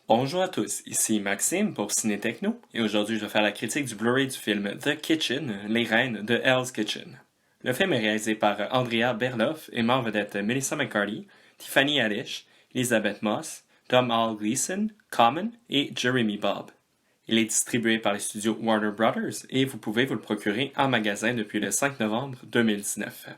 Bonjour à tous, ici Maxime pour Ciné Techno et aujourd'hui je vais faire la critique du Blu-ray du film The Kitchen, Les Reines de Hell's Kitchen. Le film est réalisé par Andrea Berloff et met en vedette Melissa McCarthy, Tiffany Haddish, Elizabeth Moss, Tom Hall Gleason, Common et Jeremy Bobb. Il est distribué par les studios Warner Brothers et vous pouvez vous le procurer en magasin depuis le 5 novembre 2019.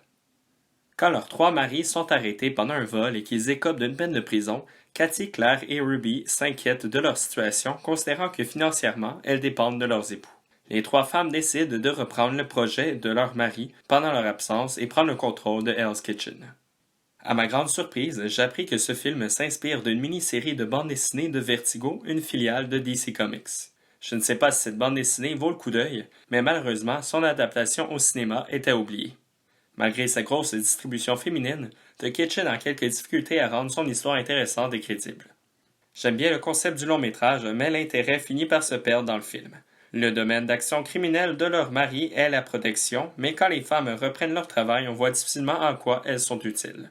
Quand leurs trois maris sont arrêtés pendant un vol et qu'ils écopent d'une peine de prison, Cathy, Claire et Ruby s'inquiètent de leur situation, considérant que financièrement, elles dépendent de leurs époux. Les trois femmes décident de reprendre le projet de leur mari pendant leur absence et prendre le contrôle de Hell's Kitchen. À ma grande surprise, j'appris que ce film s'inspire d'une mini-série de bande dessinée de Vertigo, une filiale de DC Comics. Je ne sais pas si cette bande dessinée vaut le coup d'œil, mais malheureusement, son adaptation au cinéma était oubliée. Malgré sa grosse distribution féminine, The Kitchen a quelques difficultés à rendre son histoire intéressante et crédible. J'aime bien le concept du long métrage, mais l'intérêt finit par se perdre dans le film. Le domaine d'action criminelle de leur mari est la protection, mais quand les femmes reprennent leur travail, on voit difficilement en quoi elles sont utiles.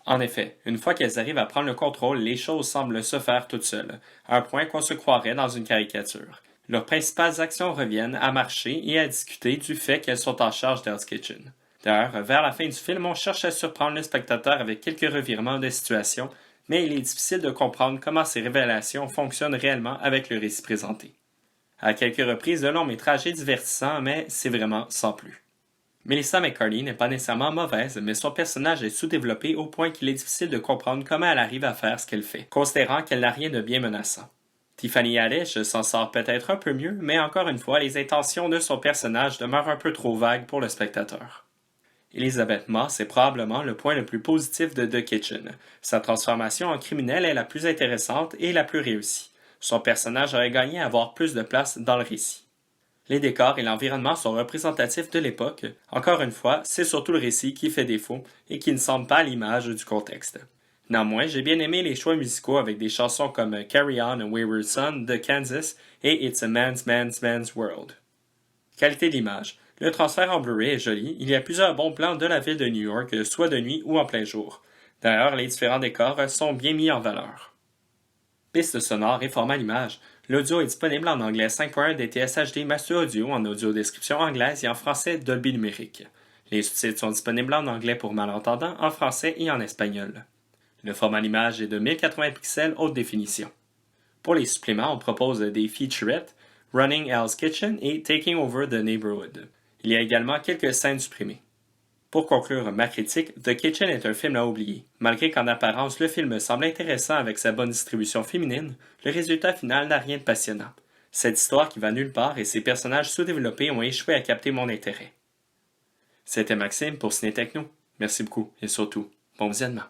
En effet, une fois qu'elles arrivent à prendre le contrôle, les choses semblent se faire toutes seules, à un point qu'on se croirait dans une caricature. Leurs principales actions reviennent à marcher et à discuter du fait qu'elles sont en charge d'Hell's Kitchen. D'ailleurs, vers la fin du film, on cherche à surprendre le spectateur avec quelques revirements de situation, mais il est difficile de comprendre comment ces révélations fonctionnent réellement avec le récit présenté. À quelques reprises, le long métrage est divertissant, mais c'est vraiment sans plus. Melissa McCarthy n'est pas nécessairement mauvaise, mais son personnage est sous-développé au point qu'il est difficile de comprendre comment elle arrive à faire ce qu'elle fait, considérant qu'elle n'a rien de bien menaçant. Tiffany Haddish s'en sort peut-être un peu mieux, mais encore une fois, les intentions de son personnage demeurent un peu trop vagues pour le spectateur. Elizabeth Moss est probablement le point le plus positif de The Kitchen. Sa transformation en criminelle est la plus intéressante et la plus réussie. Son personnage aurait gagné à avoir plus de place dans le récit. Les décors et l'environnement sont représentatifs de l'époque. Encore une fois, c'est surtout le récit qui fait défaut et qui ne semble pas à l'image du contexte. Néanmoins, j'ai bien aimé les choix musicaux avec des chansons comme Carry On, Wayward Son de Kansas et It's a Man's World. Qualité d'image. Le transfert en Blu-ray est joli, il y a plusieurs bons plans de la ville de New York, soit de nuit ou en plein jour. D'ailleurs, les différents décors sont bien mis en valeur. Piste sonore et format l'image. L'audio est disponible en anglais 5.1 DTS HD Master Audio en audio description anglaise et en français Dolby numérique. Les sous-titres sont disponibles en anglais pour malentendants, en français et en espagnol. Le format d'image est de 1080 pixels haute définition. Pour les suppléments, on propose des featurettes, Running Hell's Kitchen et Taking Over the Neighborhood. Il y a également quelques scènes supprimées. Pour conclure ma critique, The Kitchen est un film à oublier. Malgré qu'en apparence le film semble intéressant avec sa bonne distribution féminine, le résultat final n'a rien de passionnant. Cette histoire qui va nulle part et ses personnages sous-développés ont échoué à capter mon intérêt. C'était Maxime pour Ciné Techno. Merci beaucoup et surtout, bon visionnement.